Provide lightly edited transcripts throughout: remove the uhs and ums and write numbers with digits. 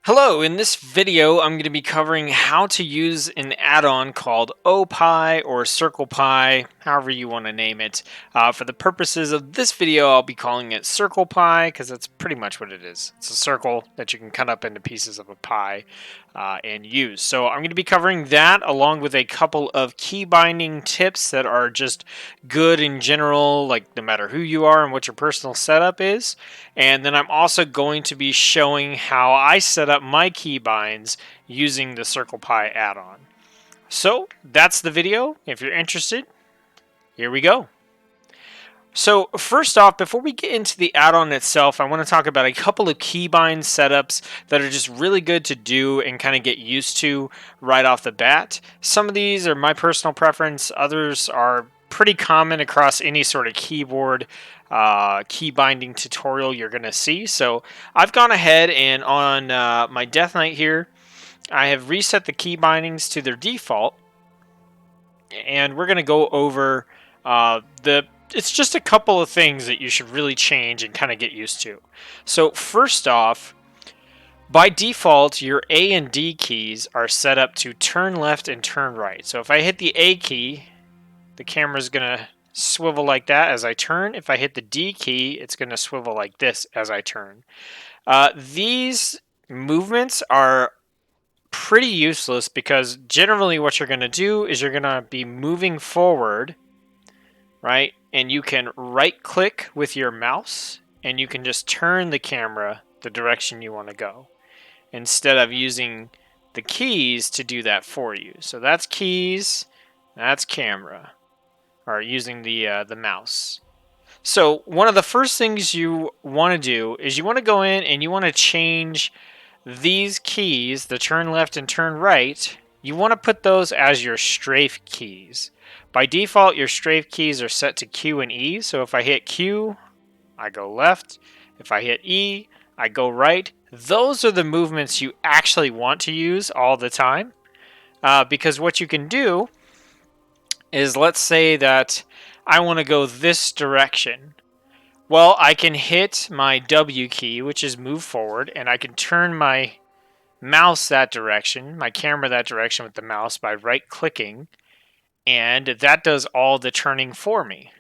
Hello, in this video I'm going to be covering how to use an add-on called OPie or CirclePie, however you want to name it. For the purposes of this video I'll be calling it CirclePie because that's pretty much what it is. It's a circle that you can cut up into pieces of a pie and use. So I'm going to be covering that along with a couple of key binding tips that are just good in general, like no matter who you are and what your personal setup is. And then I'm also going to be showing how I set up my keybinds using the CirclePie add-on. So that's the video. If you're interested, here we go. So first off, before we get into the add-on itself, I want to talk about a couple of keybind setups that are just really good to do and kind of get used to right off the bat. Some of these are my personal preference. Others are pretty common across any sort of keyboard key binding tutorial you're going to see. So I've gone ahead and on my Death Knight here, I have reset the key bindings to their default. And we're going to go over it's just a couple of things that you should really change and kind of get used to. So first off, by default, your A and D keys are set up to turn left and turn right. So if I hit the A key, the camera's going to swivel like that as I turn. If I hit the D key, it's going to swivel like this as I turn. These movements are pretty useless because generally what you're going to do is you're going to be moving forward, right? And you can right click with your mouse and you can just turn the camera the direction you want to go instead of using the keys to do that for you. So that's keys, that's camera, or using the mouse. So one of the first things you want to do is you want to go in and you want to change these keys, the turn left and turn right. You want to put those as your strafe keys. By default, your strafe keys are set to Q and E. So if I hit Q, I go left. If I hit E, I go right. Those are the movements you actually want to use all the time. Because what you can do is, let's say that I want to go this direction. Well, I can hit my W key, which is move forward, and I can turn my mouse that direction, my camera that direction with the mouse by right-clicking, and that does all the turning for me.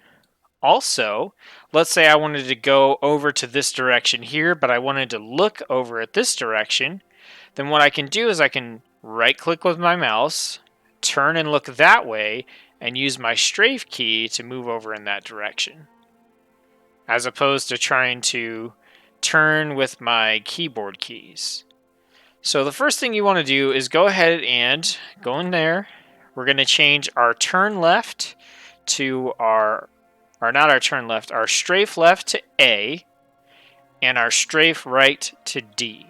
Also, let's say I wanted to go over to this direction here, but I wanted to look over at this direction, then what I can do is I can right-click with my mouse, turn and look that way, and use my strafe key to move over in that direction, as opposed to trying to turn with my keyboard keys. So the first thing you want to do is go ahead and go in there. We're going to change our turn left to our strafe left to A, and our strafe right to D.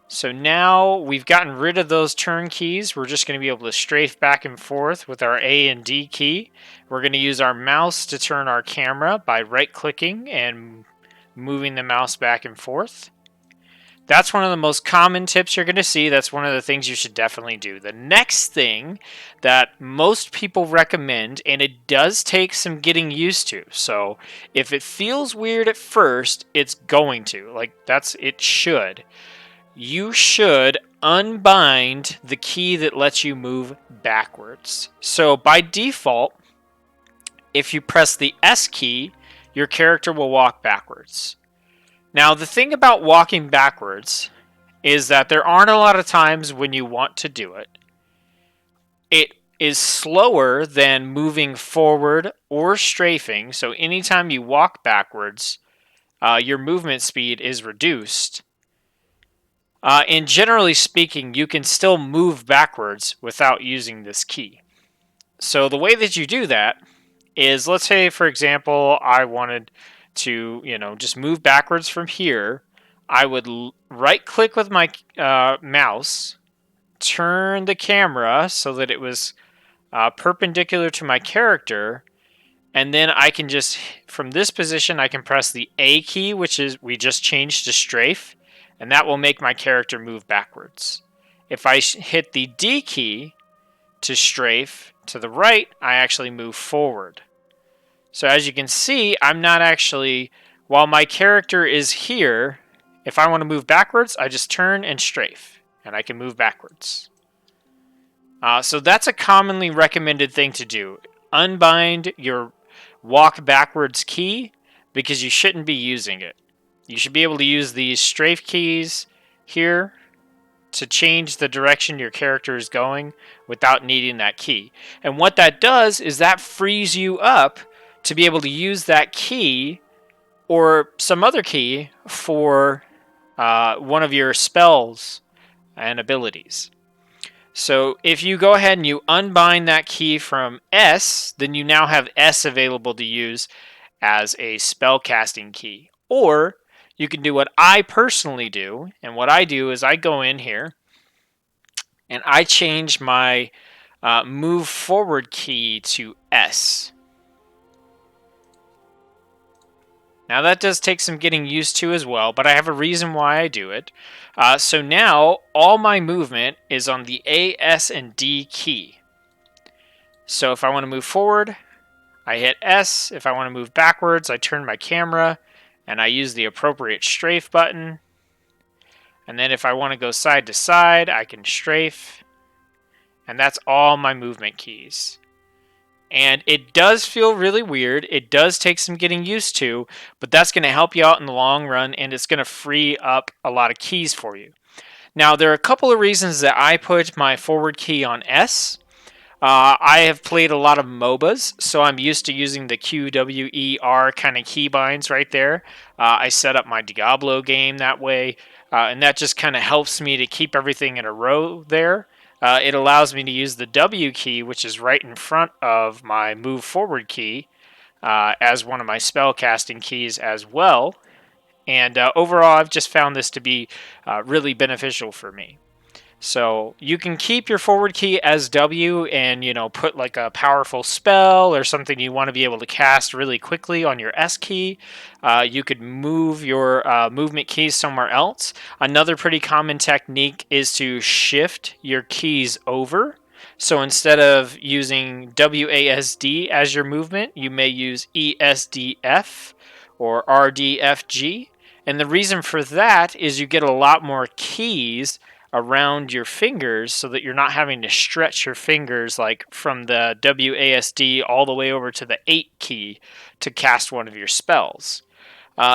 So now we've gotten rid of those turn keys. We're just going to be able to strafe back and forth with our A and D key. We're going to use our mouse to turn our camera by right-clicking and moving the mouse back and forth. That's one of the most common tips you're going to see. That's one of the things you should definitely do. The next thing that most people recommend, and it does take some getting used to. So if it feels weird at first, it's going to. It should. You should unbind the key that lets you move backwards. So by default, if you press the S key, your character will walk backwards. Now, the thing about walking backwards is that there aren't a lot of times when you want to do it. It is slower than moving forward or strafing, so anytime you walk backwards, your movement speed is reduced. And generally speaking, you can still move backwards without using this key. So the way that you do that is, let's say, for example, I wanted to, just move backwards from here. I would right-click with my mouse, turn the camera so that it was perpendicular to my character, and then I can just, from this position, I can press the A key, which is we just changed to strafe, and that will make my character move backwards. If I hit the D key to strafe to the right, I actually move forward. So as you can see, I'm not actually, while my character is here If I want to move backwards, I just turn and strafe, and I can move backwards. So that's a commonly recommended thing to do. Unbind your walk backwards key because you shouldn't be using it. You should be able to use these strafe keys here to change the direction your character is going without needing that key. And what that does is that frees you up to be able to use that key or some other key for one of your spells and abilities. So if you go ahead and you unbind that key from S, then you now have S available to use as a spell casting key. Or you can do what I personally do, and what I do is I go in here and I change my move forward key to S. Now that does take some getting used to as well, but I have a reason why I do it. So now all my movement is on the A, S, and D key. So if I want to move forward, I hit S. If I want to move backwards, I turn my camera and I use the appropriate strafe button. And then if I want to go side to side, I can strafe. And that's all my movement keys. And it does feel really weird. It does take some getting used to, but that's going to help you out in the long run, and it's going to free up a lot of keys for you. Now, there are a couple of reasons that I put my forward key on S. I have played a lot of MOBAs, so I'm used to using the QWER kind of keybinds right there. I set up my Diablo game that way, and that just kind of helps me to keep everything in a row there. It allows me to use the W key, which is right in front of my move forward key, as one of my spell casting keys as well. And overall, I've just found this to be really beneficial for me. So you can keep your forward key as W and, put like a powerful spell or something you want to be able to cast really quickly on your S key. You could move your movement keys somewhere else. Another pretty common technique is to shift your keys over. So instead of using WASD as your movement, you may use ESDF or RDFG. And the reason for that is you get a lot more keys around your fingers so that you're not having to stretch your fingers like from the WASD all the way over to the 8 key to cast one of your spells.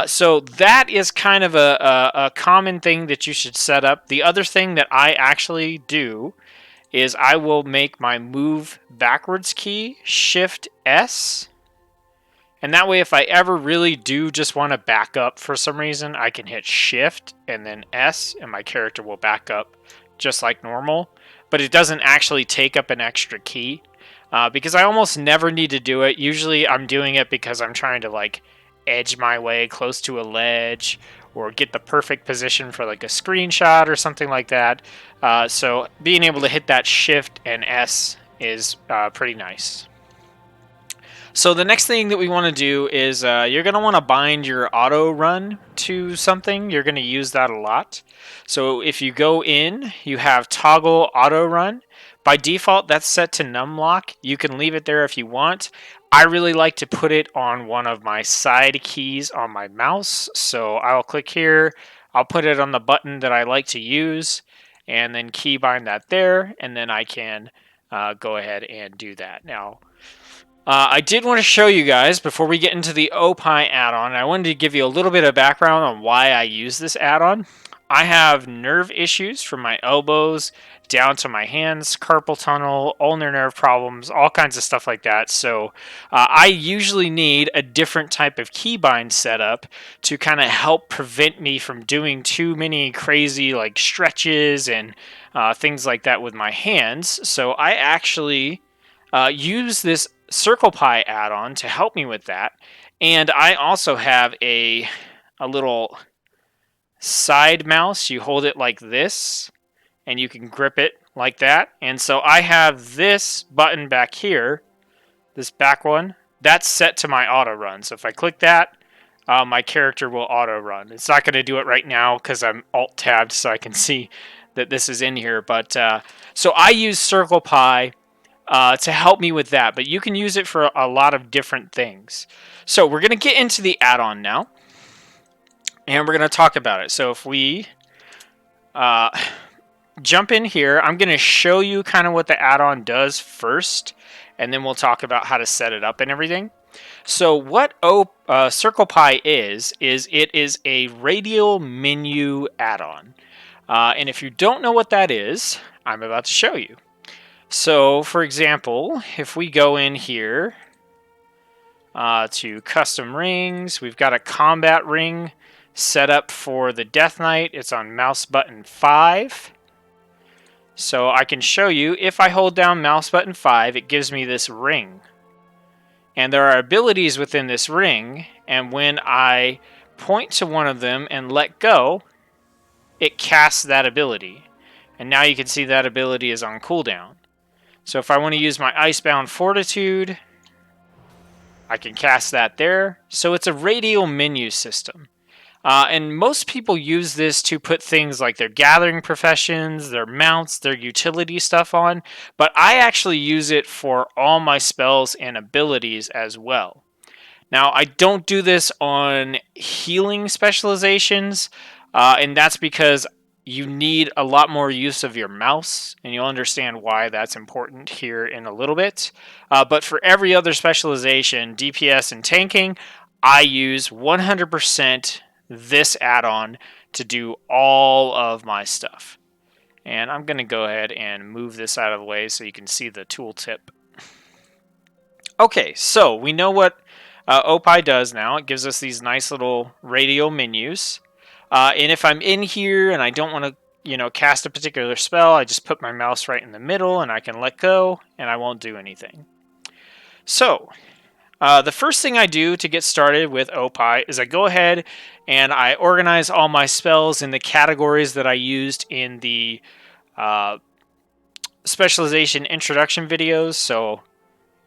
So that is kind of a common thing that you should set up. The other thing that I actually do is I will make my move backwards key Shift S. And that way, if I ever really do just want to back up for some reason, I can hit Shift and then S, and my character will back up just like normal. But it doesn't actually take up an extra key, because I almost never need to do it. Usually I'm doing it because I'm trying to like edge my way close to a ledge or get the perfect position for like a screenshot or something like that. So being able to hit that Shift and S is pretty nice. So the next thing that we want to do is you're going to want to bind your auto run to something. You're going to use that a lot. So if you go in, you have toggle auto run. By default, that's set to numlock. You can leave it there if you want. I really like to put it on one of my side keys on my mouse. So I'll click here. I'll put it on the button that I like to use and then keybind that there. And then I can go ahead and do that. Now, I did want to show you guys, before we get into the OPie add-on, I wanted to give you a little bit of background on why I use this add-on. I have nerve issues from my elbows down to my hands, carpal tunnel, ulnar nerve problems, all kinds of stuff like that. So I usually need a different type of keybind setup to kind of help prevent me from doing too many crazy like stretches and things like that with my hands. So I actually use this CirclePie add-on to help me with that. And I also have a little side mouse. You hold it like this and you can grip it like that. And so I have this button back here, this back one, that's set to my auto run. So if I click that, my character will auto run. It's not going to do it right now because I'm alt tabbed so I can see that this is in here. But so I use CirclePie to help me with that, but you can use it for a lot of different things. So we're going to get into the add-on now. and we're going to talk about it. So if we jump in here, I'm going to show you kind of what the add-on does first, and then we'll talk about how to set it up and everything. So what CirclePie is it is a radial menu add-on. And if you don't know what that is, I'm about to show you. So for example, if we go in here to custom rings, we've got a combat ring set up for the Death Knight. It's on mouse button 5. So I can show you, if I hold down mouse button 5, it gives me this ring. And there are abilities within this ring, and when I point to one of them and let go, it casts that ability. And now you can see that ability is on cooldown. So if I want to use my Icebound Fortitude, I can cast that there. So it's a radial menu system. And most people use this to put things like their gathering professions, their mounts, their utility stuff on. But I actually use it for all my spells and abilities as well. Now, I don't do this on healing specializations, and that's because you need a lot more use of your mouse, and you'll understand why that's important here in a little bit. But for every other specialization, DPS and tanking, I use 100% this add-on to do all of my stuff. And I'm going to go ahead and move this out of the way so you can see the tooltip. Okay, so we know what OPie does now. It gives us these nice little radial menus. And if I'm in here and I don't want to, cast a particular spell, I just put my mouse right in the middle and I can let go and I won't do anything. So the first thing I do to get started with OPie is I go ahead and I organize all my spells in the categories that I used in the specialization introduction videos. So,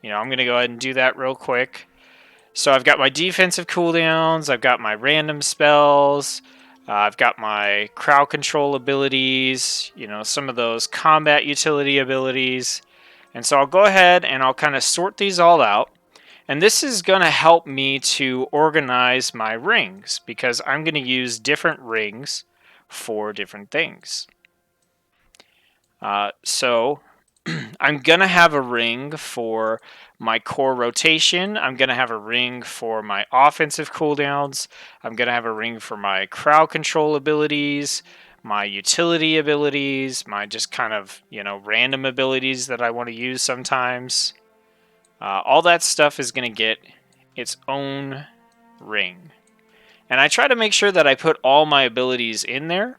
I'm going to go ahead and do that real quick. So I've got my defensive cooldowns, I've got my random spells, I've got my crowd control abilities, some of those combat utility abilities. And so I'll go ahead and I'll kind of sort these all out. And this is going to help me to organize my rings because I'm going to use different rings for different things. So I'm going to have a ring for my core rotation. I'm going to have a ring for my offensive cooldowns. I'm going to have a ring for my crowd control abilities, my utility abilities, my just kind of, random abilities that I want to use sometimes. All that stuff is going to get its own ring. And I try to make sure that I put all my abilities in there.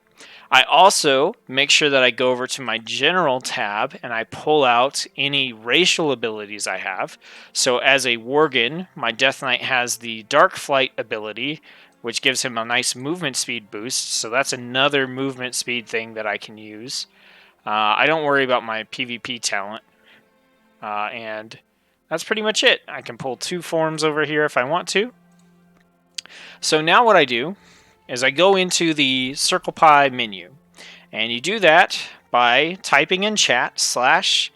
I also make sure that I go over to my General tab and I pull out any racial abilities I have. So as a Worgen, my Death Knight has the Dark Flight ability, which gives him a nice movement speed boost. So that's another movement speed thing that I can use. I don't worry about my PvP talent. And that's pretty much it. I can pull 2 forms over here if I want to. So now what I do is I go into the CirclePie menu. And you do that by typing in chat /OPIE.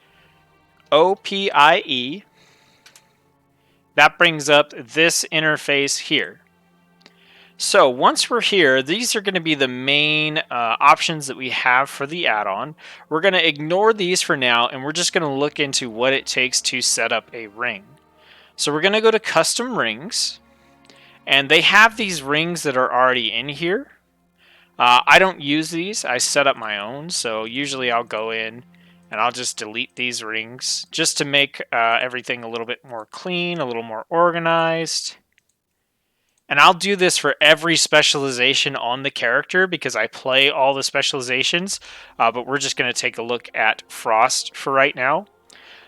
That brings up this interface here. So once we're here, these are going to be the main options that we have for the add-on. We're going to ignore these for now, and we're just going to look into what it takes to set up a ring. So we're going to go to Custom Rings, and they have these rings that are already in here. I don't use these. I set up my own, so usually I'll go in and I'll just delete these rings just to make everything a little bit more clean, a little more organized. And I'll do this for every specialization on the character because I play all the specializations, but we're just going to take a look at Frost for right now.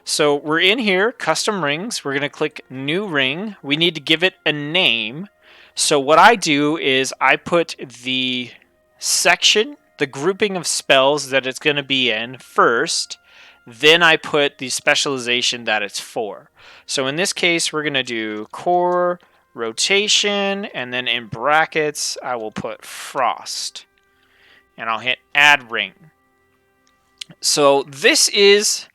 So we're in here, Custom Rings. We're going to click New Ring. We need to give it a name. So what I do is I put the section, the grouping of spells that it's going to be in first, then I put the specialization that it's for. So in this case, we're going to do core rotation, and then in brackets, I will put Frost. And I'll hit Add Ring. So this is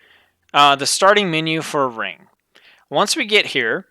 the starting menu for a ring. Once we get here,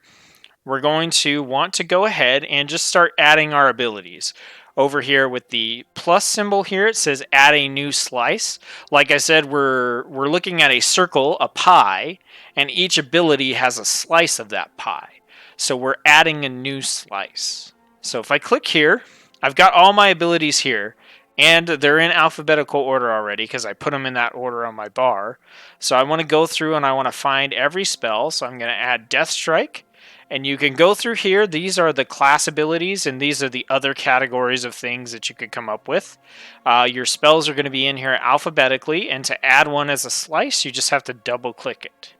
we're going to want to go ahead and just start adding our abilities. over here with the plus symbol here, it says add a new slice. Like I said, we're looking at a circle, a pie, and each ability has a slice of that pie. So we're adding a new slice. So if I click here, I've got all my abilities here, and they're in alphabetical order already because I put them in that order on my bar. So I want to go through and I want to find every spell. So I'm going to add Death Strike. And you can go through here. These are the class abilities, and these are the other categories of things that you could come up with. Your spells are going to be in here alphabetically, and to add one as a slice, you just have to double click it.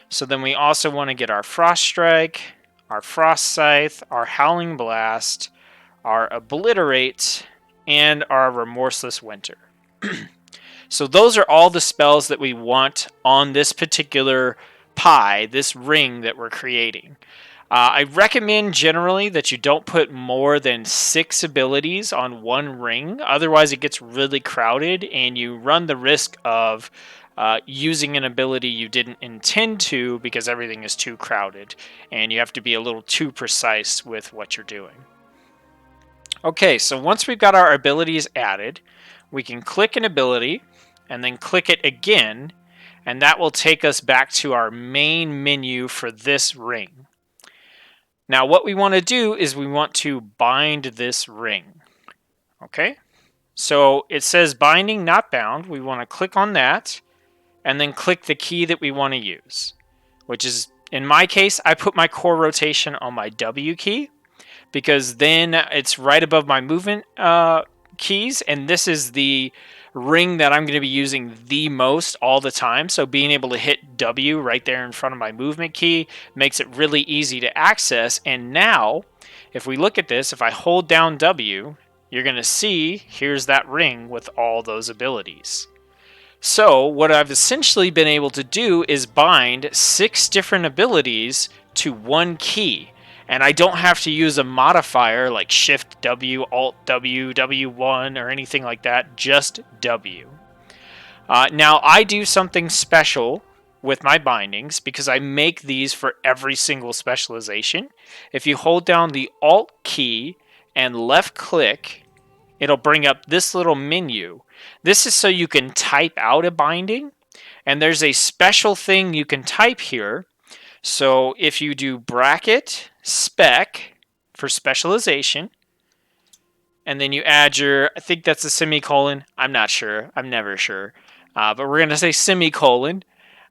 So then we also want to get our Frost Strike, our Frost Scythe, our Howling Blast, our Obliterate, and our Remorseless Winter. So those are all the spells that we want on this particular pie, this ring that we're creating. I recommend generally that you don't put more than 6 abilities on one ring. Otherwise, it gets really crowded and you run the risk of using an ability you didn't intend to because everything is too crowded and you have to be a little too precise with what you're doing. Okay, so once we've got our abilities added, we can click an ability and then click it again, and that will take us back to our main menu for this ring. Now what we want to do is we want to bind this ring. Okay, so it says binding not bound. We want to click on that and then click the key that we want to use, which is, in my case, I put my core rotation on my W key because then it's right above my movement keys, and this is the ring that I'm going to be using the most all the time. So being able to hit W right there in front of my movement key makes it really easy to access. And now, if we look at this, if I hold down W, you're going to see here's that ring with all those abilities. So what I've essentially been able to do is bind 6 different abilities to one key. And I don't have to use a modifier like Shift W, Alt W, W1, or anything like that, just W. Now, I do something special with my bindings because I make these for every single specialization. If you hold down the Alt key and left click, it'll bring up this little menu. This is so you can type out a binding, and there's a special thing you can type here. So if you do bracket spec for specialization, and then you add your, I think that's a semicolon, I'm not sure, I'm never sure, but we're going to say semicolon,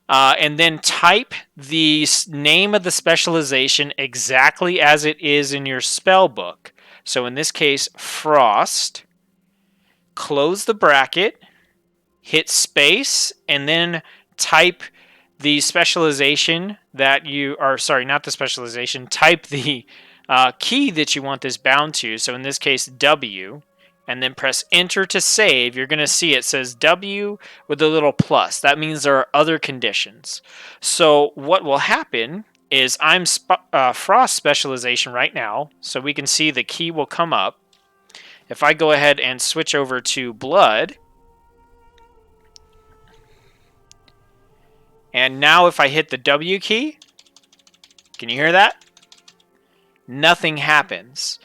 and then type the name of the specialization exactly as it is in your spell book. So in this case, Frost, close the bracket, hit space, and then type the specialization that you are, sorry, not the specialization, type the key that you want this bound to. So in this case, W, and then press enter to save. You're going to see it says W with a little plus. That means there are other conditions. So what will happen is I'm Frost specialization right now, so we can see the key will come up. If I go ahead and switch over to Blood, and now if I hit the W key, can you hear that? Nothing happens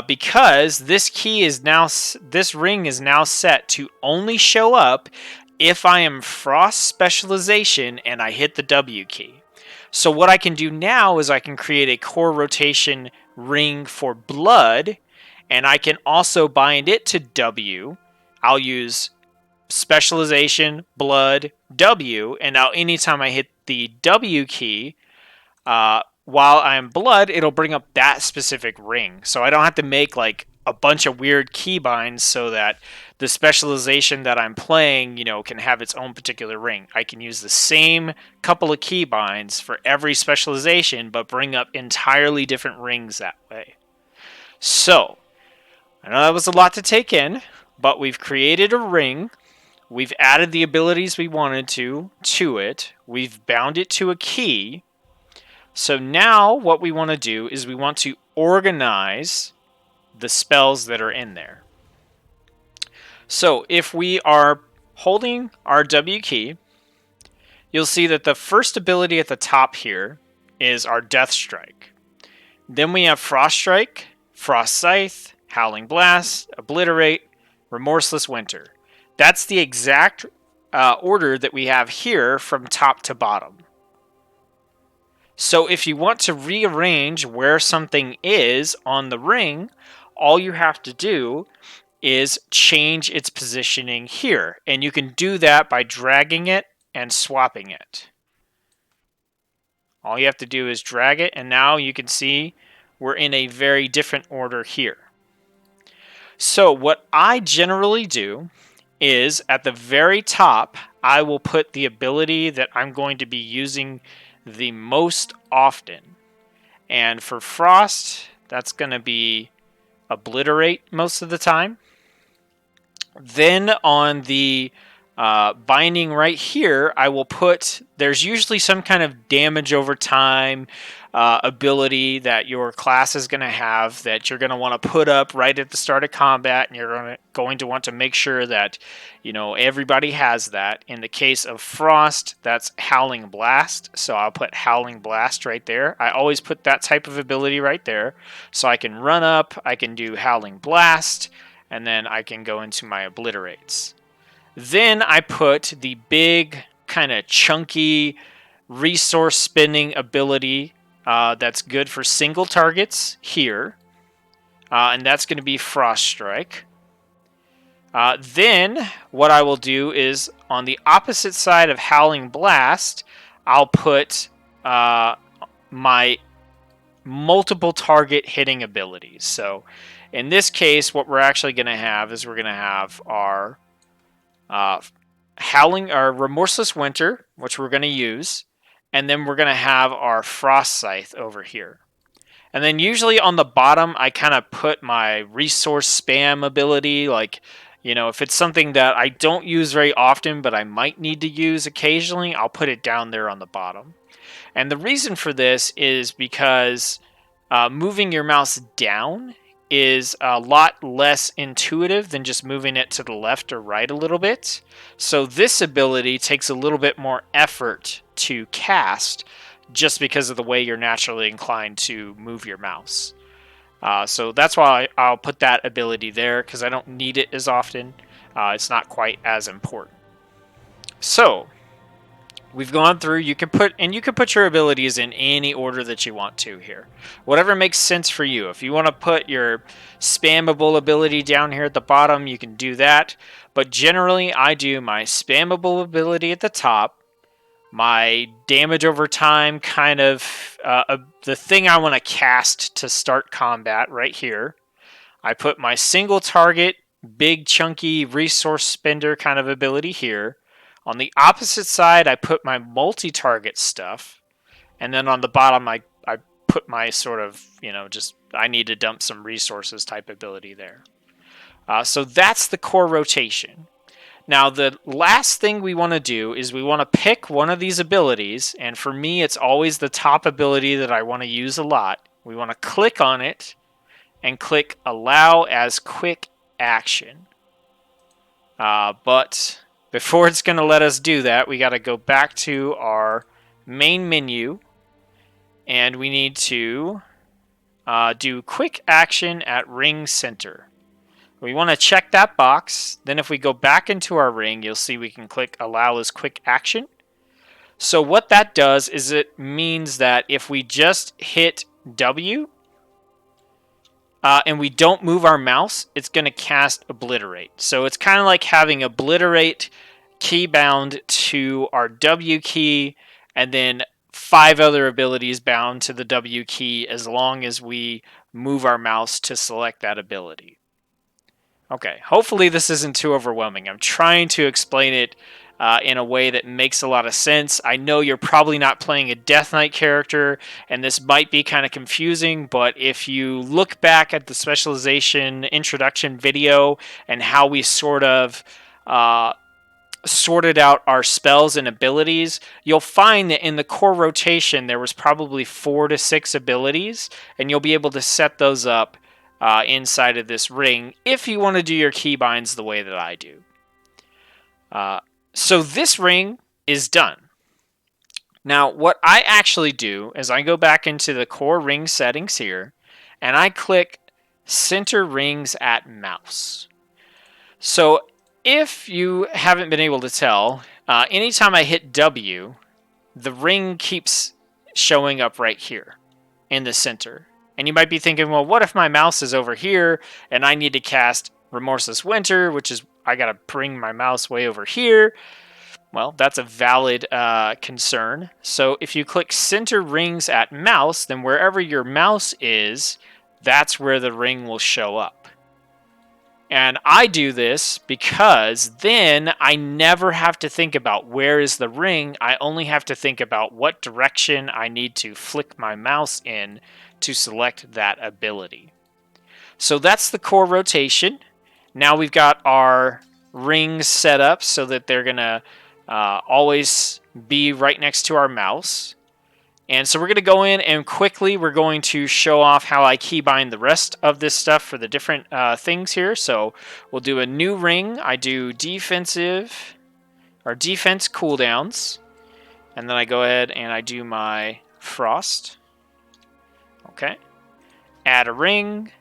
because this key is now, this ring is now set to only show up if I am Frost specialization and I hit the W key. So what I can do now is I can create a core rotation ring for Blood, and I can also bind it to W. I'll use specialization, Blood, W, and now anytime I hit the W key, while I'm Blood, it'll bring up that specific ring. So I don't have to make like a bunch of weird keybinds so that the specialization that I'm playing, can have its own particular ring. I can use the same couple of keybinds for every specialization, but bring up entirely different rings that way. So, I know that was a lot to take in, but we've created a ring. We've added the abilities we wanted to it. We've bound it to a key. So now what we want to do is we want to organize the spells that are in there. So if we are holding our W key, you'll see that the first ability at the top here is our Death Strike. Then we have Frost Strike, Frost Scythe, Howling Blast, Obliterate, Remorseless Winter. That's the exact order that we have here from top to bottom. So if you want to rearrange where something is on the ring, all you have to do is change its positioning here. And you can do that by dragging it and swapping it. All you have to do is drag it, and now you can see we're in a very different order here. So what I generally do is at the very top, I will put the ability that I'm going to be using the most often. And for Frost, that's going to be Obliterate most of the time. Then on the binding right here, I will put, there's usually some kind of damage over time ability that your class is going to have that you're going to want to put up right at the start of combat, and you're going to want to make sure that everybody has that. In the case of Frost, that's Howling Blast, so I'll put Howling Blast right there. I always put that type of ability right there, so I can run up, I can do Howling Blast, and then I can go into my Obliterates. Then I put the big, kind of chunky resource spending ability that's good for single targets here. And that's going to be Frost Strike. Then what I will do is on the opposite side of Howling Blast, I'll put my multiple target hitting abilities. So in this case, what we're actually going to have is we're going to have our Remorseless Winter, which we're going to use, and then we're going to have our Frost Scythe over here. And then usually on the bottom, I kind of put my resource spam ability, like, if it's something that I don't use very often, but I might need to use occasionally, I'll put it down there on the bottom. And the reason for this is because moving your mouse down is a lot less intuitive than just moving it to the left or right a little bit. So this ability takes a little bit more effort to cast just because of the way you're naturally inclined to move your mouse. So that's why I'll put that ability there, because I don't need it as often. It's not quite as important. So we've gone through, you can put your abilities in any order that you want to here. Whatever makes sense for you. If you want to put your spammable ability down here at the bottom, you can do that. But generally, I do my spammable ability at the top, my damage over time kind of, the thing I want to cast to start combat right here. I put my single target, big chunky resource spender kind of ability here. On the opposite side, I put my multi-target stuff. And then on the bottom, I put my sort of, just I need to dump some resources type ability there. So that's the core rotation. Now, the last thing we want to do is we want to pick one of these abilities. And for me, it's always the top ability that I want to use a lot. We want to click on it and click Allow as Quick Action. But before it's going to let us do that, we got to go back to our main menu, and we need to do Quick Action at Ring Center. We want to check that box. Then if we go back into our ring, you'll see we can click Allow as Quick Action. So what that does is it means that if we just hit W and we don't move our mouse, it's going to cast Obliterate. So it's kind of like having Obliterate key bound to our W key, and then 5 other abilities bound to the W key as long as we move our mouse to select that ability. Okay, hopefully this isn't too overwhelming. I'm trying to explain it in a way that makes a lot of sense. I know you're probably not playing a Death Knight character, and this might be kind of confusing, but if you look back at the specialization introduction video and how we sort of sorted out our spells and abilities, you'll find that in the core rotation there was probably 4 to 6 abilities, and you'll be able to set those up inside of this ring if you want to do your keybinds the way that I do. So this ring is done. Now what I actually do is I go back into the core ring settings here, and I click center rings at mouse. So if you haven't been able to tell, anytime I hit W, the ring keeps showing up right here in the center. And you might be thinking, well, what if my mouse is over here and I need to cast Remorseless Winter, which is I got to bring my mouse way over here? Well, that's a valid concern. So if you click center rings at mouse, then wherever your mouse is, that's where the ring will show up. And I do this because then I never have to think about where is the ring. I only have to think about what direction I need to flick my mouse in to select that ability. So that's the core rotation. Now we've got our rings set up so that they're going to always be right next to our mouse. And so we're going to go in and quickly we're going to show off how I keybind the rest of this stuff for the different things here. So we'll do a new ring. I do defensive or defense cooldowns. And then I go ahead and I do my frost. Okay. Add a ring.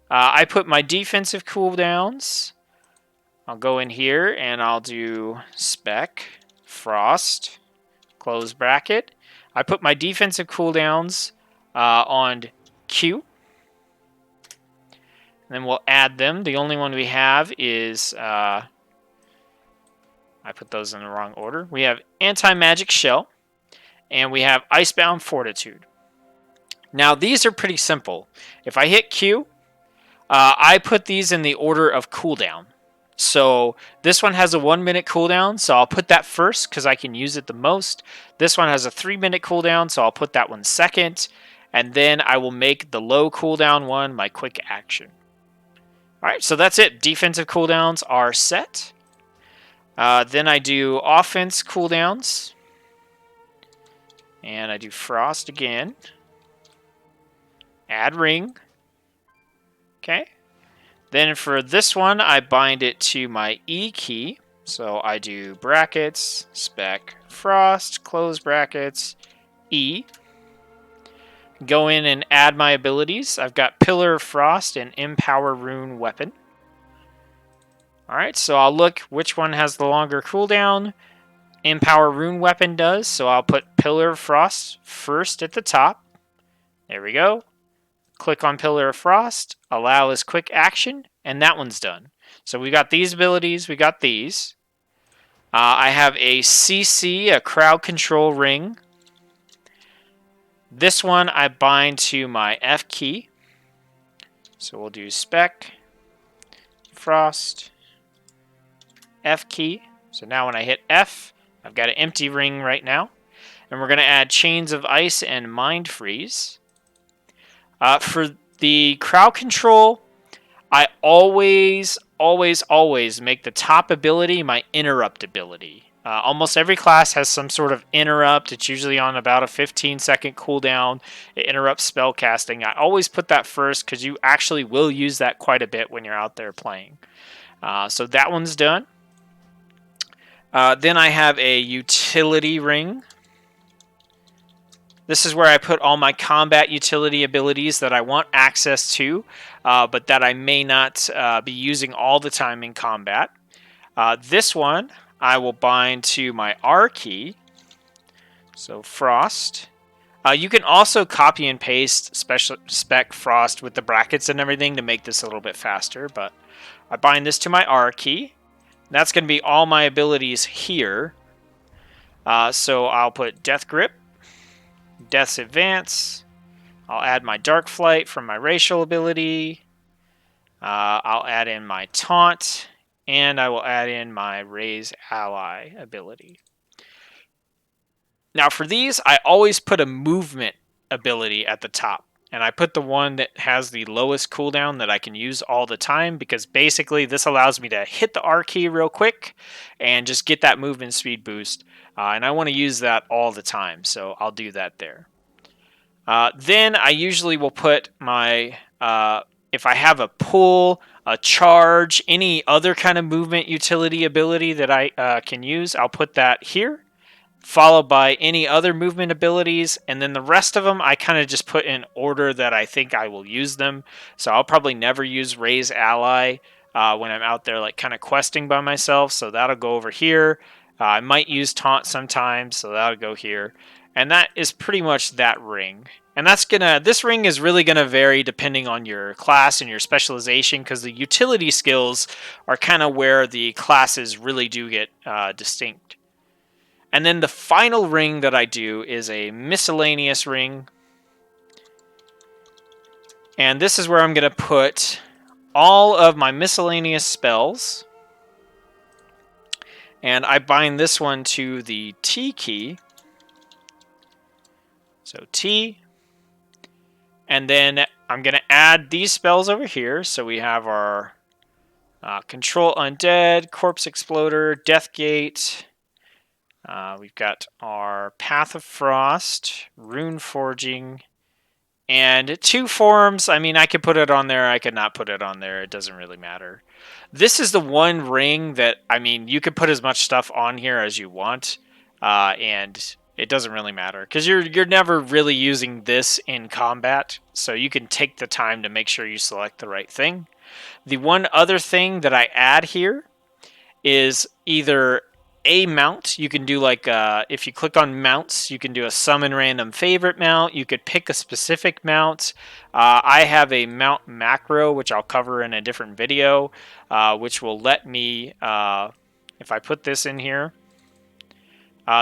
I put my defensive cooldowns. I'll go in here and I'll do spec, frost, close bracket. I put my defensive cooldowns on Q. And then we'll add them. The only one we have is, I put those in the wrong order. We have Anti-Magic Shell, and we have Icebound Fortitude. Now, these are pretty simple. If I hit Q, I put these in the order of cooldown. So this one has a 1 minute cooldown, so I'll put that first because I can use it the most. This one has a 3 minute cooldown, so I'll put that one second. And then I will make the low cooldown one my quick action. Alright, so that's it. Defensive cooldowns are set. Then I do offense cooldowns. And I do frost again. Add ring. Okay. Then for this one, I bind it to my E key. So I do brackets, spec, frost, close brackets, E. Go in and add my abilities. I've got Pillar of Frost and Empower Rune Weapon. Alright, so I'll look which one has the longer cooldown. Empower Rune Weapon does, so I'll put Pillar of Frost first at the top. There we go. Click on Pillar of Frost, allow as quick action, and that one's done. So we got these abilities, we got these. I have a CC, a crowd control ring. This one I bind to my F key. So we'll do spec, frost, F key. So now when I hit F, I've got an empty ring right now. And we're going to add Chains of Ice and Mind Freeze. For the crowd control, I always make the top ability my interrupt ability. Almost every class has some sort of interrupt. It's usually on about a 15-second cooldown. It interrupts spell casting. I always put that first because you actually will use that quite a bit when you're out there playing. So that one's done. Then I have a utility ring. This is where I put all my combat utility abilities that I want access to, but that I may not be using all the time in combat. This one I will bind to my R key, so Frost. You can also copy and paste spec Frost with the brackets and everything to make this a little bit faster, but I bind this to my R key. That's going to be all my abilities here. So I'll put Death Grip, Death's Advance. I'll add my Dark Flight from my racial ability. I'll add in my Taunt, and I will add in my Raise Ally ability. Now for these, I always put a movement ability at the top. And I put the one that has the lowest cooldown that I can use all the time, because basically this allows me to hit the R key real quick and just get that movement speed boost. And I want to use that all the time, so I'll do that there. Then I usually will put my, if I have a pull, a charge, any other kind of movement utility ability that I can use, I'll put that here. followed by any other movement abilities, and then the rest of them I kind of just put in order that I think I will use them. So I'll probably never use Raise Ally when I'm out there like kind of questing by myself, so that'll go over here. I might use Taunt sometimes, so that'll go here. And that is pretty much that ring. And this ring is really gonna vary depending on your class and your specialization, because the utility skills are kind of where the classes really do get distinct. And then the final ring that I do is a miscellaneous ring. And this is where I'm going to put all of my miscellaneous spells. And I bind this one to the T key. So T. And then I'm going to add these spells over here. So we have our Control Undead, Corpse Exploder, Deathgate. We've got our Path of Frost, Rune Forging, and 2 forms. I mean, I could put it on there, I could not put it on there. It doesn't really matter. This is the one ring that, I mean, you could put as much stuff on here as you want, and it doesn't really matter, because you're never really using this in combat, so you can take the time to make sure you select the right thing. The one other thing that I add here is either a mount. You can do like, if you click on mounts, you can do a summon random favorite mount. You could pick a specific mount. I have a mount macro, which I'll cover in a different video, which will let me, if I put this in here,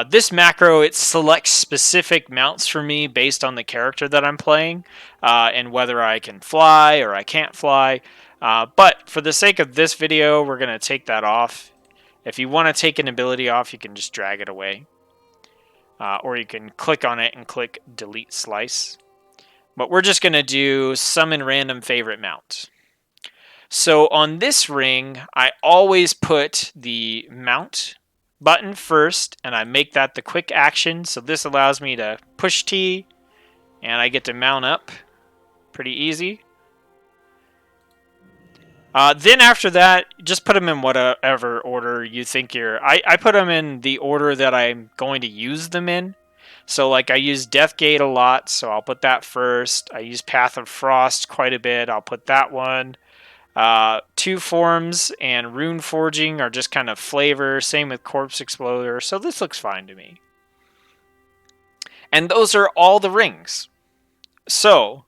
this macro, it selects specific mounts for me based on the character that I'm playing, and whether I can fly or I can't fly. But for the sake of this video, we're going to take that off. If you want to take an ability off, you can just drag it away. Or you can click on it and click Delete Slice. But we're just going to do Summon Random Favorite Mount. So on this ring, I always put the Mount button first, and I make that the quick action. So this allows me to push T, and I get to mount up. Pretty easy. Then after that, just put them in whatever order you think I put them in the order that I'm going to use them in. So like I use Deathgate a lot, so I'll put that first. I use Path of Frost quite a bit. I'll put that one. 2 forms and Rune Forging are just kind of flavor. Same with Corpse Exploder. So this looks fine to me. And those are all the rings. So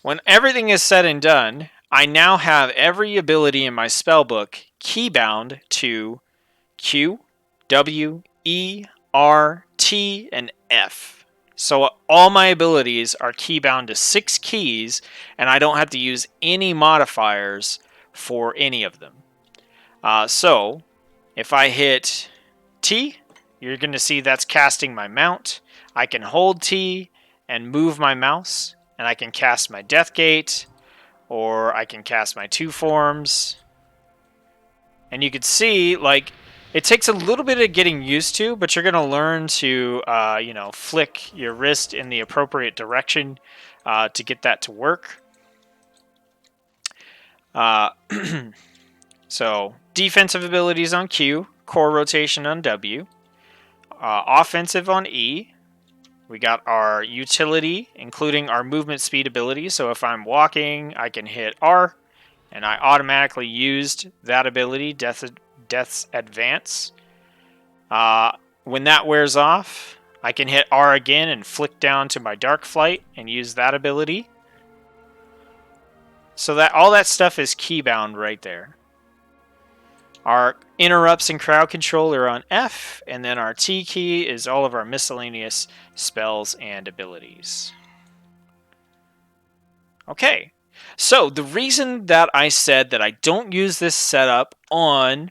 when everything is said and done, I now have every ability in my spellbook keybound to Q, W, E, R, T, and F. So all my abilities are keybound to 6 keys, and I don't have to use any modifiers for any of them. So if I hit T, you're going to see that's casting my mount. I can hold T and move my mouse, and I can cast my Deathgate, or I can cast my 2 forms. And you can see, like, it takes a little bit of getting used to, but you're going to learn to, flick your wrist in the appropriate direction to get that to work. So, defensive abilities on Q, core rotation on W, offensive on E. We got our utility, including our movement speed ability. So if I'm walking, I can hit R, and I automatically used that ability, Death's Advance. When that wears off, I can hit R again and flick down to my Dark Flight and use that ability. So that all that stuff is keybound right there. Our interrupts and crowd control are on F, and then our T key is all of our miscellaneous spells and abilities. Okay, so the reason that I said that I don't use this setup on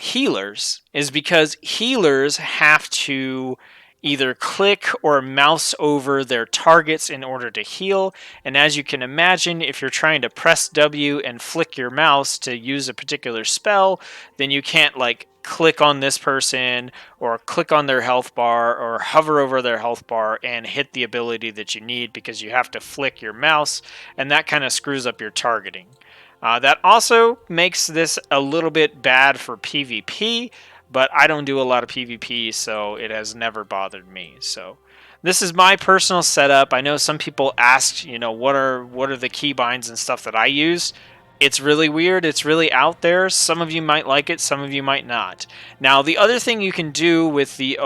healers is because healers have to either click or mouse over their targets in order to heal. And as you can imagine, if you're trying to press W and flick your mouse to use a particular spell, then you can't like click on this person or click on their health bar or hover over their health bar and hit the ability that you need, because you have to flick your mouse, and that kind of screws up your targeting. That also makes this a little bit bad for PvP, but I don't do a lot of PvP, so it has never bothered me. So this is my personal setup. I know some people asked, you know, what are the keybinds and stuff that I use. It's really weird. It's really out there. Some of you might like it. Some of you might not. Now, the other thing you can do with the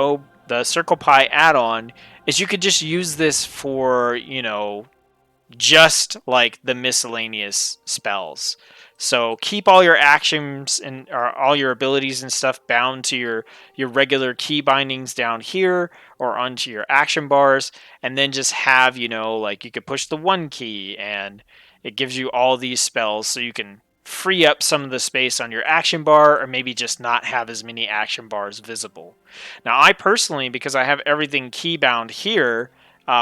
CirclePie add-on is you could just use this for, you know, just like the miscellaneous spells. So keep all your actions and or all your abilities and stuff bound to your regular key bindings down here or onto your action bars, and then just have, you know, like you could push the one key and it gives you all these spells, so you can free up some of the space on your action bar, or maybe just not have as many action bars visible. Now, I personally, because I have everything key bound here,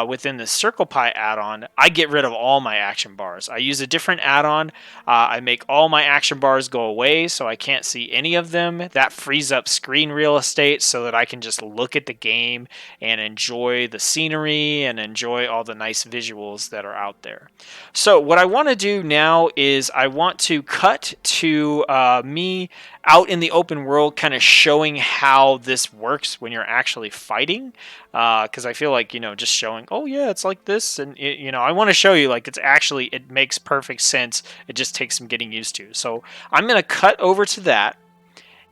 within the CirclePie add-on, I get rid of all my action bars. I use a different add-on. I make all my action bars go away so I can't see any of them. That frees up screen real estate so that I can just look at the game and enjoy the scenery and enjoy all the nice visuals that are out there. So what I want to do now is I want to cut to me out in the open world, kind of showing how this works when you're actually fighting, because I feel like, you know, just showing, oh yeah, it's like this, and you know, I want to show you like it makes perfect sense. It just takes some getting used to. So I'm going to cut over to that,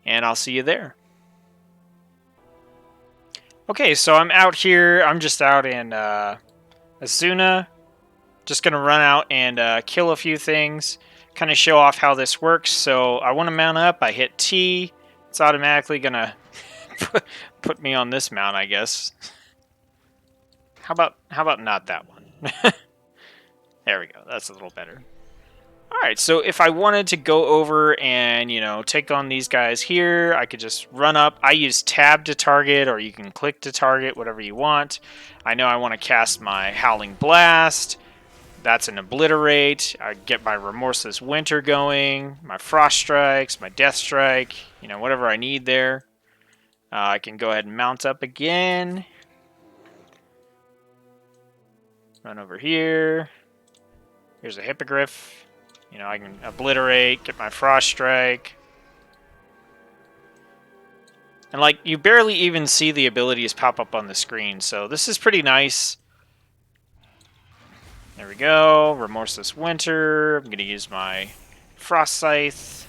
and I'll see you there. Okay, so I'm out here. I'm just out in Azuna. Just going to run out and kill a few things, kind of show off how this works. So I want to mount up. I hit T. It's automatically going to put me on this mount, I guess. How about not that one? There we go. That's a little better. Alright, so if I wanted to go over and, you know, take on these guys here, I could just run up. I use tab to target, or you can click to target, whatever you want. I know I want to cast my Howling Blast. That's an Obliterate. I get my Remorseless Winter going, my Frost Strikes, my Death Strike, you know, whatever I need there. I can go ahead and mount up again. Run over here. Here's a Hippogriff. You know, I can Obliterate, get my Frost Strike. And, like, you barely even see the abilities pop up on the screen, so this is pretty nice. There we go. Remorseless Winter. I'm going to use my Frost Scythe.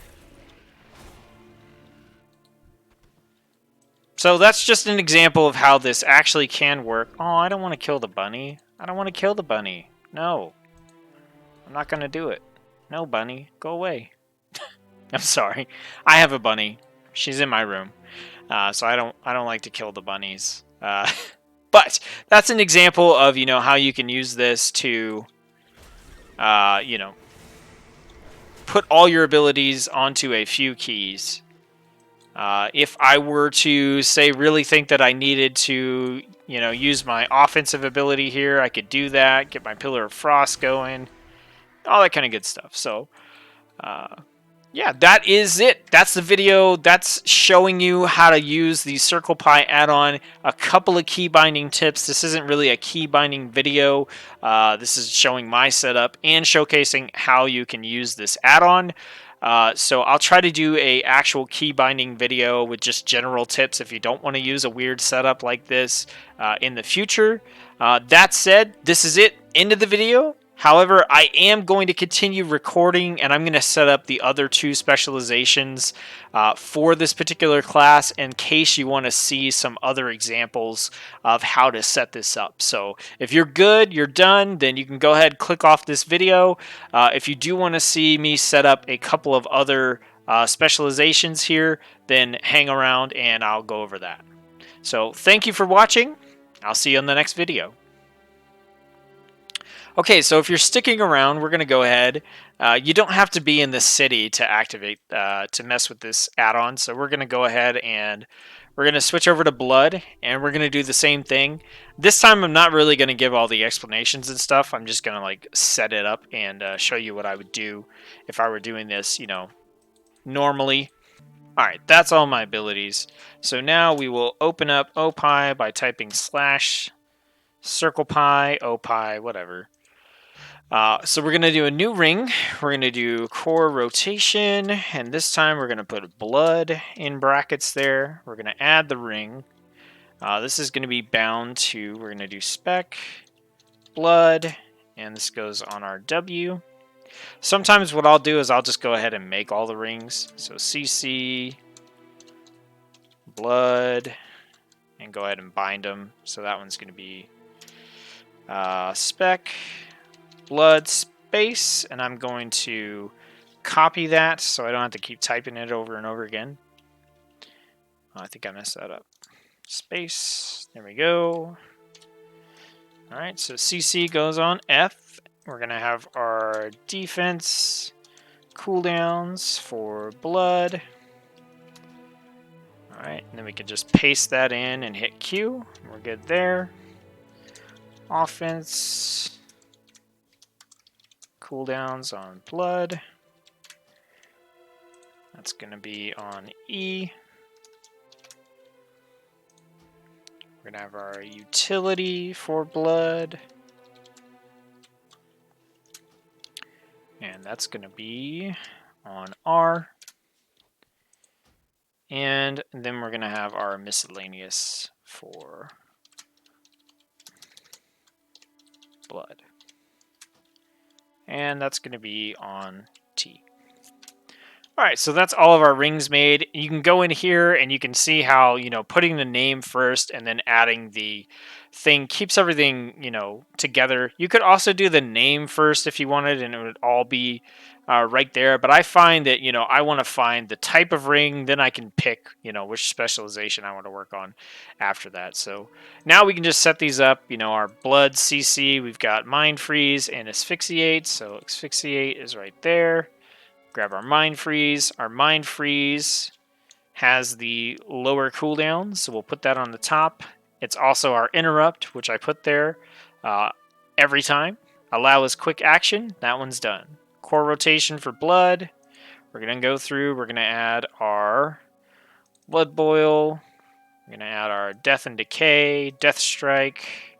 So that's just an example of how this actually can work. Oh, I don't want to kill the bunny. I don't want to kill the bunny. No. I'm not going to do it. No, bunny. Go away. I'm sorry. I have a bunny. She's in my room. So I don't like to kill the bunnies. But that's an example of, you know, how you can use this to, you know, put all your abilities onto a few keys. If I were to, say, really think that I needed to, you know, use my offensive ability here, I could do that, get my Pillar of Frost going, all that kind of good stuff. So, yeah, that is it. That's the video. That's showing you how to use the CirclePie add-on. A couple of key binding tips. This isn't really a key binding video. This is showing my setup and showcasing how you can use this add-on. So I'll try to do a actual key binding video with just general tips if you don't want to use a weird setup like this in the future. That said, this is it. End of the video. However, I am going to continue recording, and I'm going to set up the other two specializations for this particular class in case you want to see some other examples of how to set this up. So if you're good, you're done, then you can go ahead and click off this video. If you do want to see me set up a couple of other specializations here, then hang around and I'll go over that. So thank you for watching. I'll see you in the next video. Okay, so if you're sticking around, we're going to go ahead. You don't have to be in the city to activate, to mess with this add-on. So we're going to go ahead and we're going to switch over to Blood, and we're going to do the same thing. This time I'm not really going to give all the explanations and stuff. I'm just going to like set it up and show you what I would do if I were doing this, you know, normally. All right, that's all my abilities. So now we will open up OPie by typing /CirclePie, OPie, whatever. So we're going to do a new ring. We're going to do core rotation, and this time we're going to put blood in brackets there. We're going to add the ring. This is going to be bound to, we're going to do spec, blood, and this goes on our W. Sometimes what I'll do is I'll just go ahead and make all the rings. So CC, blood, and go ahead and bind them. So that one's going to be spec, blood, space, and I'm going to copy that so I don't have to keep typing it over and over again. I think I messed that up. Space, there we go. All right, so CC goes on F. We're going to have our defense cooldowns for blood. All right, and then we can just paste that in and hit Q. We're good there. Offense cooldowns on blood. That's going to be on E. We're going to have our utility for blood. And that's going to be on R. And then we're going to have our miscellaneous for blood. And that's going to be on T. All right, so that's all of our rings made. You can go in here and you can see how, putting the name first and then adding the thing keeps everything, together. You could also do the name first if you wanted, and it would all be right there. But I find that, I want to find the type of ring, then I can pick, which specialization I want to work on after that. So now we can just set these up. Our blood CC, we've got mind freeze and asphyxiate. So asphyxiate is right there. Grab our mind freeze. Our mind freeze has the lower cooldown, so we'll put that on the top. It's also our interrupt, which I put there every time. Allow is quick action. That one's done. Core rotation for blood. We're going to go through. We're going to add our blood boil. We're going to add our death and decay, death strike.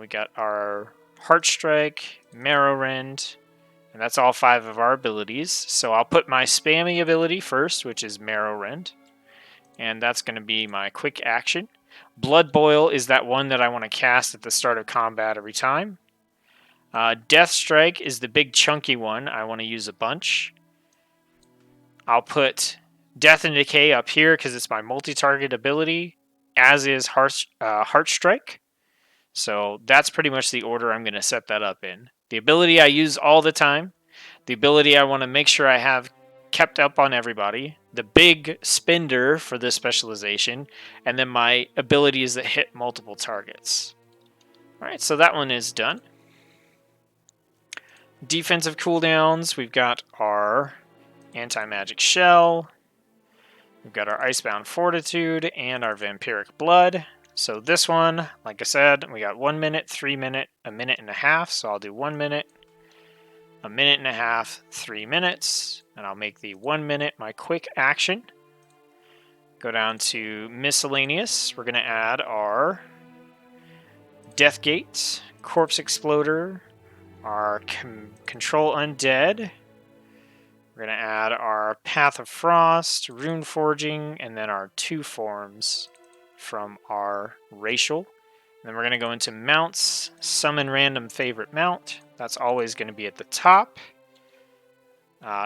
We got our heart strike, marrow rend. And that's all 5 of our abilities. So I'll put my spammy ability first, which is Marrow Rend. And that's going to be my quick action. Blood Boil is that one that I want to cast at the start of combat every time. Death Strike is the big chunky one. I want to use a bunch. I'll put Death and Decay up here because it's my multi-target ability, as is Heart Strike. So that's pretty much the order I'm going to set that up in. The ability I use all the time. The ability I want to make sure I have kept up on everybody. The big spender for this specialization. And then my abilities that hit multiple targets. Alright, so that one is done. Defensive cooldowns. We've got our Anti-Magic Shell. We've got our Icebound Fortitude and our Vampiric Blood. So this one, like I said, we got 1 minute, 3 minute, a minute and a half. So I'll do 1 minute, a minute and a half, 3 minutes, and I'll make the 1 minute my quick action. Go down to miscellaneous. We're going to add our Death Gate, Corpse Exploder, our Control Undead. We're going to add our Path of Frost, Rune Forging, and then our 2 forms from our racial. And then we're going to go into mounts, summon random favorite mount. That's always going to be at the top.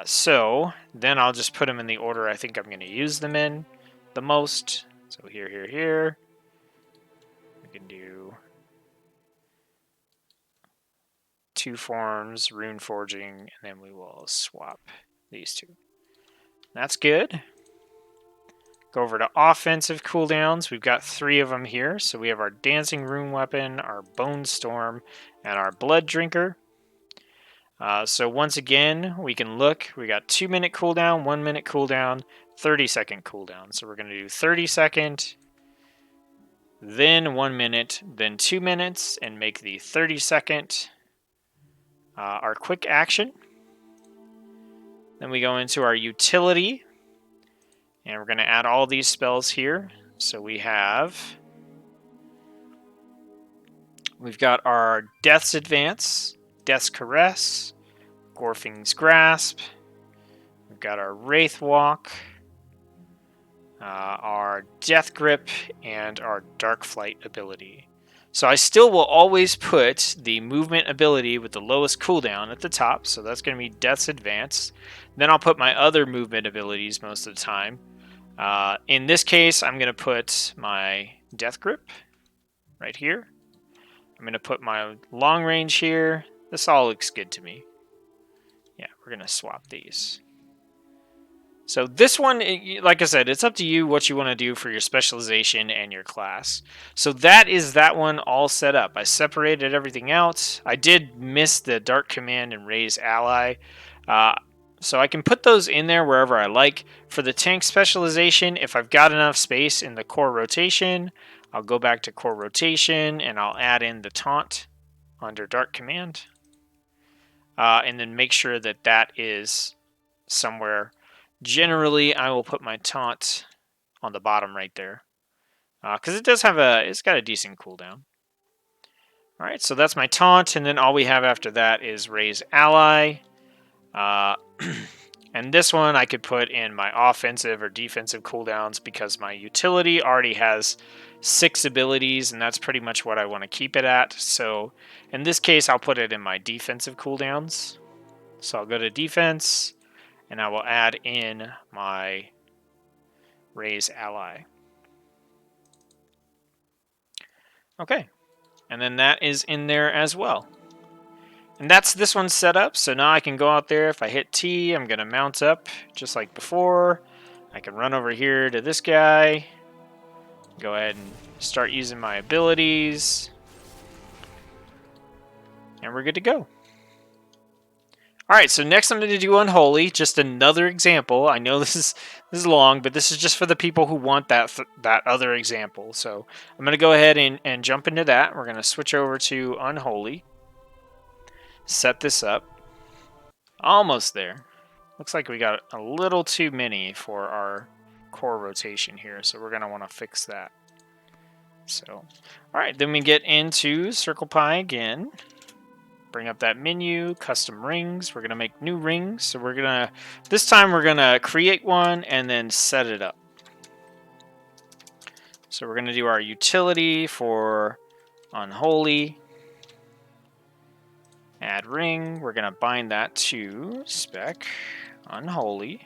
So then I'll just put them in the order I think I'm going to use them in the most. So here. We can do 2 forms, Rune Forging, and then we will swap these 2. That's good. Go over to offensive cooldowns. We've got 3 of them here. So we have our Dancing Rune Weapon, our Bone Storm, and our Blood Drinker. So once again, we can look. We got 2 minute cooldown, 1 minute cooldown, 30-second cooldown. So we're going to do 30-second, then 1 minute, then 2 minutes, and make the 30-second our quick action. Then we go into our utility. And we're going to add all these spells here. So we've got our Death's Advance. Death's Caress, Gorfing's Grasp. We've got our Wraith Walk, our Death Grip, and our Dark Flight ability. So I still will always put the movement ability with the lowest cooldown at the top, so that's going to be Death's Advance. Then I'll put my other movement abilities most of the time. In this case, I'm going to put my Death Grip right here. I'm going to put my long range here. This all looks good to me. Yeah, we're going to swap these. So this one, like I said, it's up to you what you want to do for your specialization and your class. So that is that one all set up. I separated everything out. I did miss the Dark Command and Raise Ally. So I can put those in there wherever I like. For the tank specialization, if I've got enough space in the core rotation, I'll go back to core rotation and I'll add in the taunt under Dark Command. And then make sure that that is somewhere. Generally, I will put my taunt on the bottom right there, because it does have it's got a decent cooldown. All right, so that's my taunt, and then all we have after that is Raise Ally. And this one I could put in my offensive or defensive cooldowns because my utility already has 6 abilities, and that's pretty much what I want to keep it at. So in this case, I'll put it in my defensive cooldowns. So I'll go to defense, and I will add in my Raise Ally. Okay, and then that is in there as well. And that's this one set up, so now I can go out there. If I hit T, I'm going to mount up just like before. I can run over here to this guy. Go ahead and start using my abilities. And we're good to go. Alright, so next I'm going to do Unholy, just another example. I know this is long, but this is just for the people who want that other example. So I'm going to go ahead and jump into that. We're going to switch over to Unholy. Set this up. Almost there. Looks like we got a little too many for our core rotation here, so we're going to want to fix that. So, alright, then we get into CirclePie again. Bring up that menu, custom rings. We're going to make new rings. So we're going to, this time we're going to create one and then set it up. So we're going to do our utility for Unholy. Add ring. We're going to bind that to spec Unholy.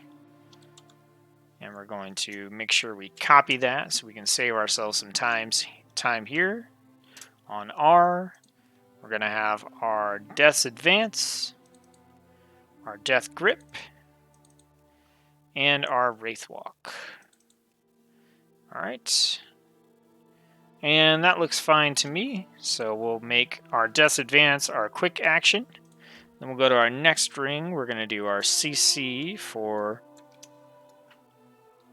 And we're going to make sure we copy that so we can save ourselves some time here. On R, we're going to have our Death's Advance, our Death Grip, and our Wraith Walk. Alright. And that looks fine to me. So we'll make our Death's Advance our quick action. Then we'll go to our next ring. We're going to do our CC for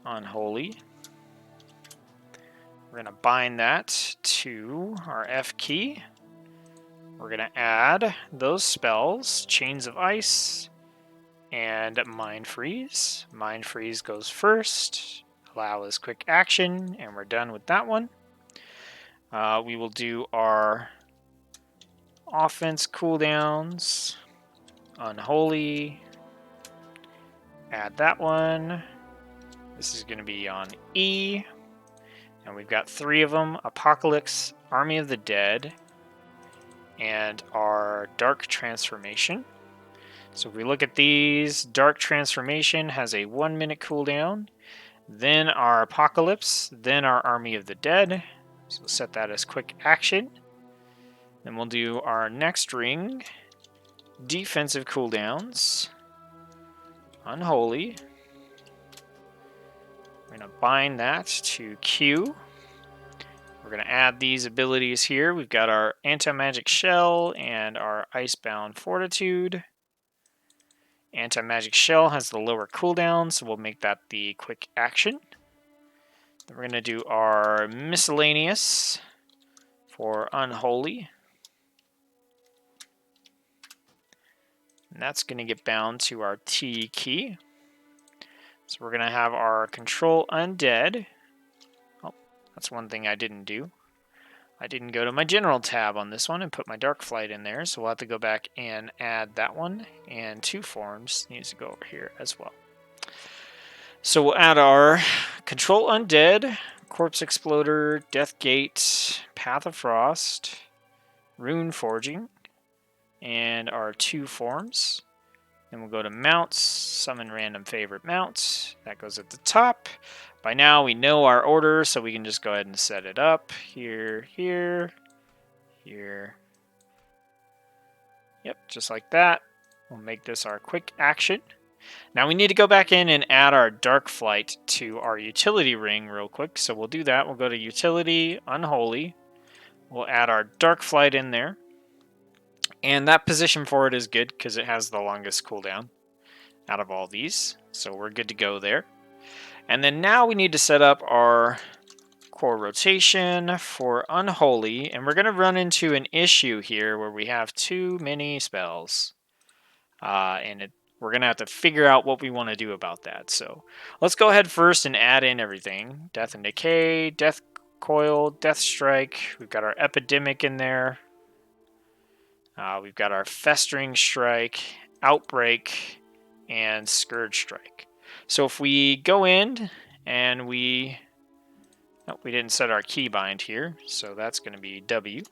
Unholy. We're going to bind that to our F key. We're going to add those spells, Chains of Ice and Mind Freeze. Mind Freeze goes first. Allow is quick action, and we're done with that one. We will do our offense cooldowns. Unholy. Add that one. This is going to be on E. And we've got 3 of them. Apocalypse, Army of the Dead, and our Dark Transformation. So if we look at these, Dark Transformation has a 1-minute cooldown. Then our Apocalypse, then our Army of the Dead. So we'll set that as quick action. Then we'll do our next ring. Defensive cooldowns. Unholy. We're going to bind that to Q. We're going to add these abilities here. We've got our Anti-Magic Shell and our Icebound Fortitude. Anti-Magic Shell has the lower cooldown, so we'll make that the quick action. Then we're going to do our Miscellaneous for Unholy. And that's going to get bound to our T key. So we're going to have our Control Undead. Oh, that's one thing I didn't do. I didn't go to my general tab on this one and put my dark flight in there, so we'll have to go back and add that one, and 2 forms needs to go over here as well. So we'll add our Control Undead, Corpse Exploder, Death Gate, Path of Frost, Rune Forging, and our 2 forms. Then we'll go to Mounts, Summon Random Favorite Mounts. That goes at the top. By now we know our order, so we can just go ahead and set it up. Here, here, here. Yep, just like that. We'll make this our quick action. Now we need to go back in and add our Dark Flight to our utility ring real quick. So we'll do that. We'll go to Utility, Unholy. We'll add our Dark Flight in there. And that position for it is good because it has the longest cooldown out of all these. So we're good to go there. And then now we need to set up our core rotation for Unholy. And we're going to run into an issue here where we have too many spells. We're going to have to figure out what we want to do about that. So let's go ahead first and add in everything. Death and Decay, Death Coil, Death Strike. We've got our Epidemic in there. We've got our Festering Strike, Outbreak, and Scourge Strike. So if we go in and we didn't set our keybind here, so that's going to be W.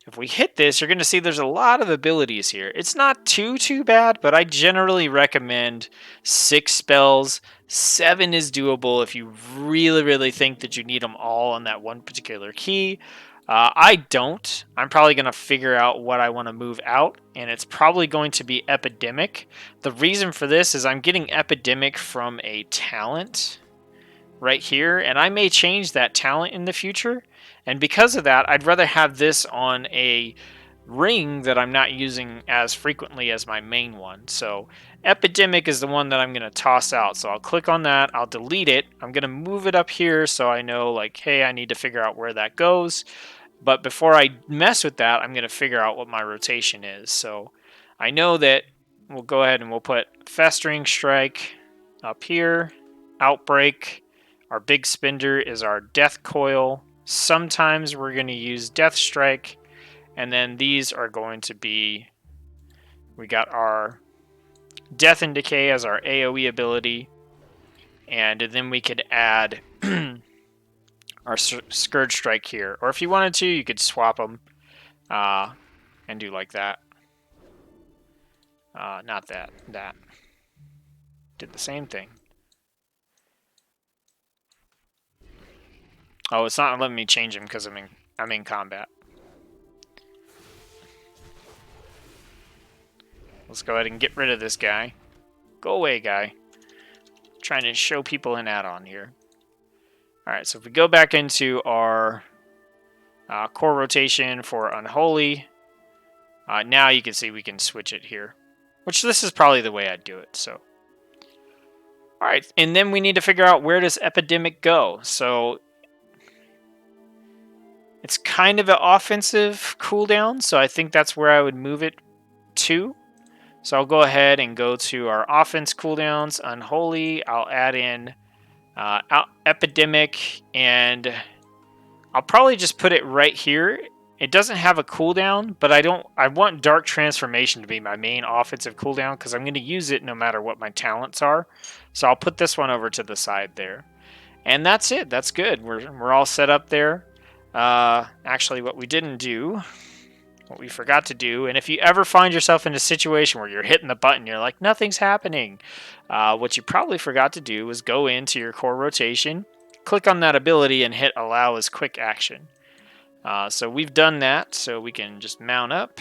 If we hit this, you're going to see there's a lot of abilities here. It's not too bad, but I generally recommend 6 spells. 7 is doable if you really think that you need them all on that one particular key. I don't. I'm probably going to figure out what I want to move out, and it's probably going to be Epidemic. The reason for this is I'm getting Epidemic from a talent right here, and I may change that talent in the future. And because of that, I'd rather have this on a ring that I'm not using as frequently as my main one. So Epidemic is the one that I'm going to toss out. So I'll click on that. I'll delete it. I'm going to move it up here so I know, like, hey, I need to figure out where that goes. But before I mess with that, I'm going to figure out what my rotation is. So I know that we'll go ahead and we'll put Festering Strike up here. Outbreak. Our big spender is our Death Coil. Sometimes we're going to use Death Strike. And then these are going to be, we got our Death and Decay as our AoE ability. And then we could add our Scourge Strike here. Or if you wanted to, you could swap them and do like that. Not that. That. Did the same thing. Oh, it's not letting me change him because I'm in combat. Let's go ahead and get rid of this guy. Go away, guy. I'm trying to show people an add-on here. Alright, so if we go back into our core rotation for Unholy, now you can see we can switch it here. Which this is probably the way I'd do it. So, alright, and then we need to figure out where does Epidemic go. So it's kind of an offensive cooldown, so I think that's where I would move it to. So I'll go ahead and go to our offense cooldowns, Unholy. I'll add in Epidemic, and I'll probably just put it right here. It doesn't have a cooldown, but I want Dark Transformation to be my main offensive cooldown because I'm going to use it no matter what my talents are. So I'll put this one over to the side there. And that's it. That's good. We're all set up there. Actually, what we didn't do, what we forgot to do, and if you ever find yourself in a situation where you're hitting the button, you're like, nothing's happening, what you probably forgot to do was go into your core rotation, click on that ability, and hit allow as quick action. So we've done that, so we can just mount up,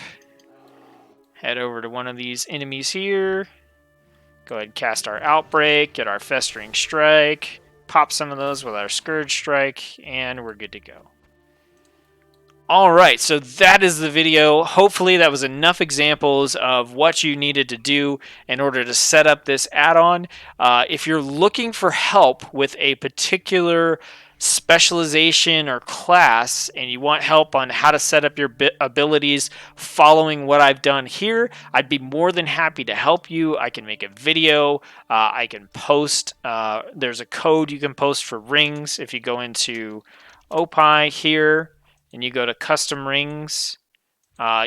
head over to one of these enemies here, go ahead and cast our Outbreak, get our Festering Strike, pop some of those with our Scourge Strike, and we're good to go. Alright, so that is the video. Hopefully that was enough examples of what you needed to do in order to set up this add-on. If you're looking for help with a particular specialization or class and you want help on how to set up your abilities following what I've done here, I'd be more than happy to help you. I can make a video. I can post. There's a code you can post for rings if you go into OPie here. and you go to custom rings,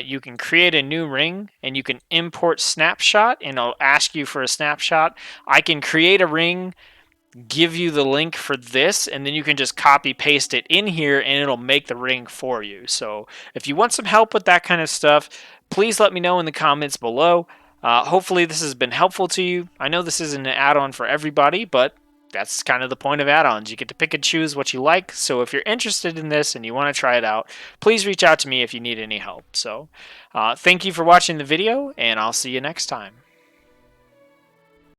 you can create a new ring and you can import snapshot, and it'll ask you for a snapshot. I can create a ring, give you the link for this, and then you can just copy paste it in here and it'll make the ring for you. So if you want some help with that kind of stuff, please let me know in the comments below. Hopefully this has been helpful to you. I know this isn't an add-on for everybody, but that's kind of the point of add-ons. You get to pick and choose what you like. So if you're interested in this and you want to try it out, please reach out to me if you need any help. So thank you for watching the video, and I'll see you next time.